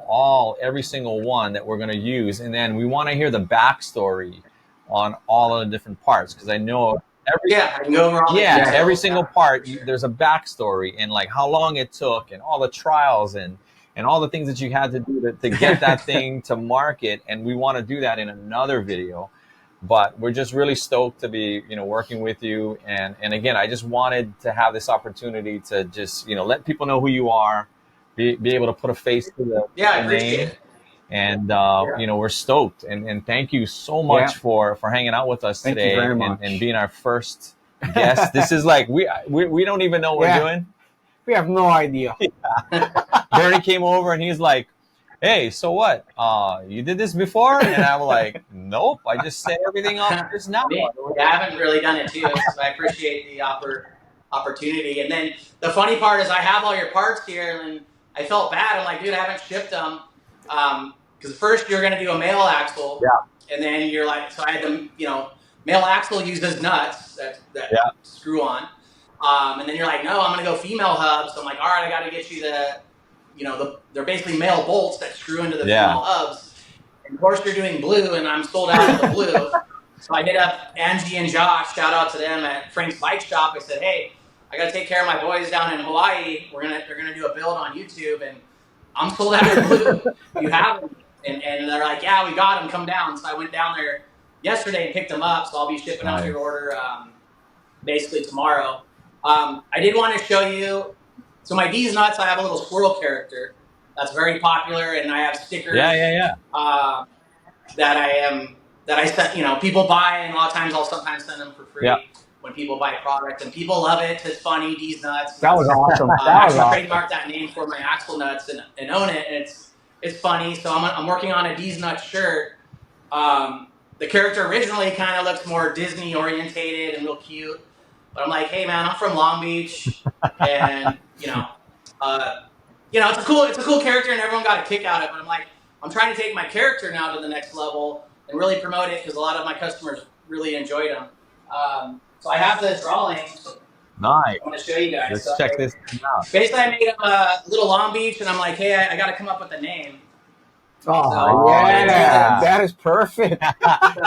every single one that we're going to use. And then we want to hear the backstory on all of the different parts, because I know I can go over all every single part, there's a backstory and like how long it took and all the trials and all the things that you had to do to get that thing to market. And we want to do that in another video. But we're just really stoked to be, working with you. And again, I just wanted to have this opportunity to just, let people know who you are, be able to put a face to the name. And, we're stoked. And thank you so much for hanging out with us today and being our first guest. This is like, we don't even know what we're doing. We have no idea. Bernie came over and he's like, hey, so what? You did this before? And I'm like, nope, I just set everything up just now. I haven't really done it too, so I appreciate the opportunity. And then the funny part is I have all your parts here, and I felt bad. I'm like, dude, I haven't shipped them. Because first you're going to do a male axle. Yeah. And then you're like, so I had to, male axle uses nuts that screw on. And then you're like, no, I'm going to go female hubs. So I'm like, all right, I got to get you they're basically male bolts that screw into the female hubs. And of course you're doing blue, and I'm sold out of the blue. So I hit up Angie and Josh, shout out to them at Frank's Bike Shop. I said, hey, I got to take care of my boys down in Hawaii. They're gonna do a build on YouTube, and I'm sold out of blue. You have them? And they're like, yeah, we got them. Come down. So I went down there yesterday and picked them up. So I'll be shipping out your order basically tomorrow. I did want to show you. So my D's Nuts, I have a little squirrel character that's very popular, and I have stickers. That I sent. People buy, and a lot of times I'll sometimes send them for free when people buy product, and people love it. It's funny, D's Nuts. That was awesome. I actually trademarked that name for my axle nuts and own it, and it's funny. So I'm working on a D's Nuts shirt. The character originally kind of looks more Disney orientated and real cute. But I'm like, hey man, I'm from Long Beach, and it's a cool character, and everyone got a kick out of it. But I'm like, I'm trying to take my character now to the next level and really promote it, because a lot of my customers really enjoyed them. So I have the drawings. Nice. I want to show you guys. Let's check this out. Basically, I made a little Long Beach, and I'm like, hey, I got to come up with a name. Oh, that is perfect.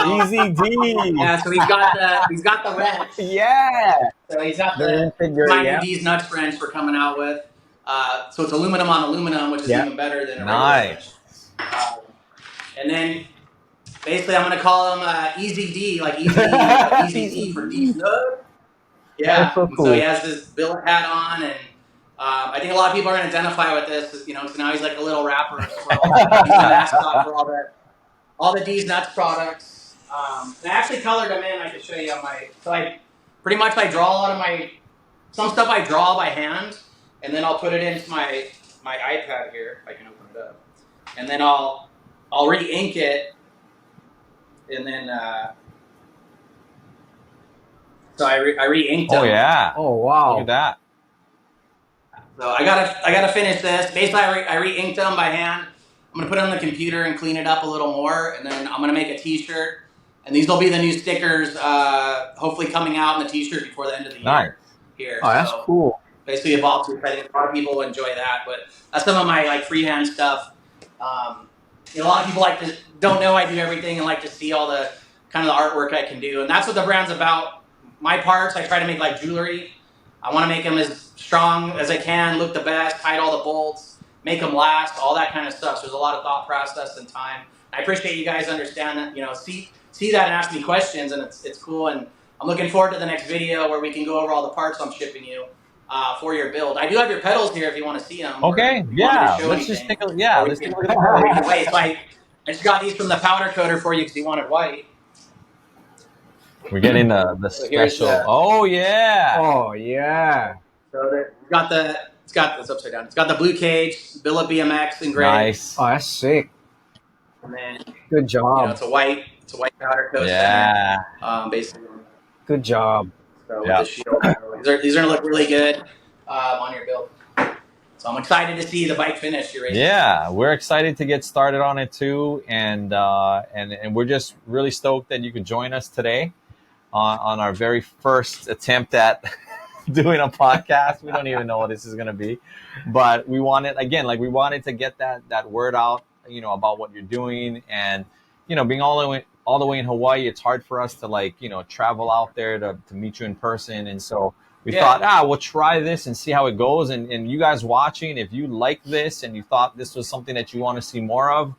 Easy D. Yeah, so he's got the wrench. Yeah. So he's got my D's Nuts wrench we're coming out with. So it's aluminum on aluminum, which is even better than a regular wrench. And then basically I'm gonna call him Easy D, like Easy D, Easy D for D's Nuts. Yeah. So cool. So he has this billet hat on, and I think a lot of people are going to identify with this. So now he's like a little rapper as well. He's the mascot for all the D's Nuts products. And I actually colored them in. I can show you on my. So I draw a lot of some stuff I draw by hand, and then I'll put it into my iPad here. If I can open it up, and then I'll re-ink it, and then. So I re-inked them. Oh yeah! Oh wow! Look at that. So I gotta finish this. Basically, I re-inked them by hand. I'm gonna put it on the computer and clean it up a little more, and then I'm gonna make a T-shirt. And these will be the new stickers, hopefully coming out in the T-shirt before the end of the year. Here. Oh, that's cool. Basically, evolved to. I think a lot of people will enjoy that. But that's some of my freehand stuff. A lot of people don't know I do everything and like to see all the kind of the artwork I can do, and that's what the brand's about. My parts, I try to make like jewelry. I want to make them as strong as I can, look the best, hide all the bolts, make them last, all that kind of stuff. So there's a lot of thought process and time. I appreciate you guys understand that, see that and ask me questions, and it's cool. And I'm looking forward to the next video where we can go over all the parts I'm shipping you for your build. I do have your pedals here if you want to see them. Okay, yeah. Let's just take a look at them. Wait, just got these from the powder coater for you because you wanted white. We're getting the So special. Oh yeah. Oh yeah. So it's got this upside down. It's got the blue cage, Billet BMX engraved. Nice. Oh, that's sick. And then Good job. it's a white powder coat Yeah. center. Basically. Good job. So with the shield, these are gonna look really good on your build. So I'm excited to see the bike finish your race. Yeah, we're excited to get started on it too, and we're just really stoked that you could join us today on our very first attempt at doing a podcast. We don't even know what this is going to be, but we wanted to get that word out, about what you're doing, and being all the way in Hawaii, it's hard for us to travel out there to meet you in person, and so we thought, we'll try this and see how it goes. And you guys watching, if you like this and you thought this was something that you want to see more of,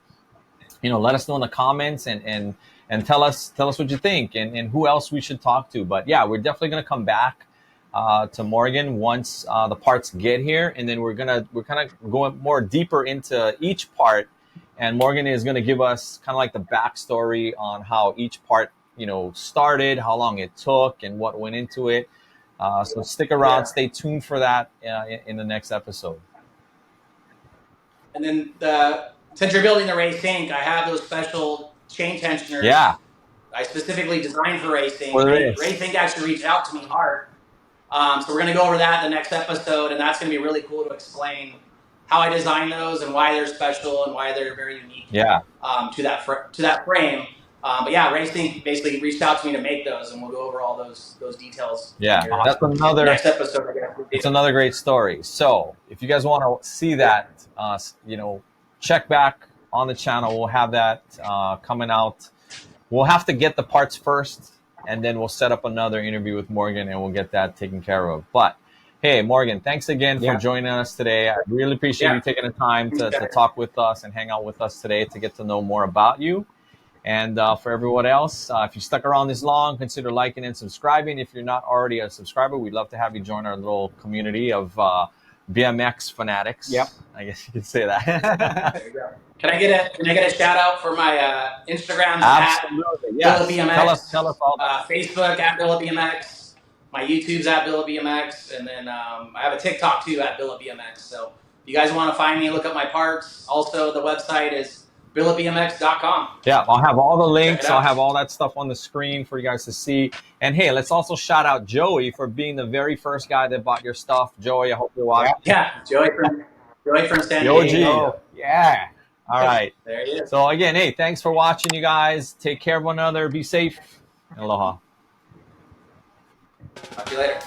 let us know in the comments and tell us what you think and who else we should talk to. But yeah, we're definitely going to come back to Morgan once the parts get here, and then we're kind of going more deeper into each part. And Morgan is going to give us kind of like the backstory on how each part, started, how long it took, and what went into it. So stick around, stay tuned for that in the next episode. And then since you're building the Race Inc., I have those special chain tensioners. Yeah. I specifically designed for racing. Race Inc. actually reached out to me hard. So we're going to go over that in the next episode, and that's going to be really cool to explain how I designed those and why they're special and why they're very unique. Yeah. To that frame. But yeah, Race Inc. basically reached out to me to make those, and we'll go over all those details. Yeah, that's another next episode. It's another great story. So if you guys want to see that, check back on the channel. We'll have that coming out. We'll have to get the parts first, and then we'll set up another interview with Morgan, and we'll get that taken care of. But hey, Morgan, thanks again for joining us today. I really appreciate you taking the time to talk with us and hang out with us today to get to know more about you. And for everyone else, if you stuck around this long, consider liking and subscribing. If you're not already a subscriber, we'd love to have you join our little community of BMX fanatics. Yep, I guess you could say that. There you go. Can I get a shout out for my Instagram? Absolutely, yes. Billet BMX. Tell us all that. Facebook at Billet BMX. My YouTube's at Billet BMX, and then I have a TikTok too at Billet BMX. So if you guys want to find me, look up my parts. Also, the website is BilletBMX.com. Yeah, I'll have all the links. I'll have all that stuff on the screen for you guys to see. And hey, let's also shout out Joey for being the very first guy that bought your stuff. Joey, I hope you're watching. Yeah, Joey from San Diego. Yeah. All right. There he is. So again, hey, thanks for watching, you guys. Take care of one another. Be safe. Aloha. Talk to you later.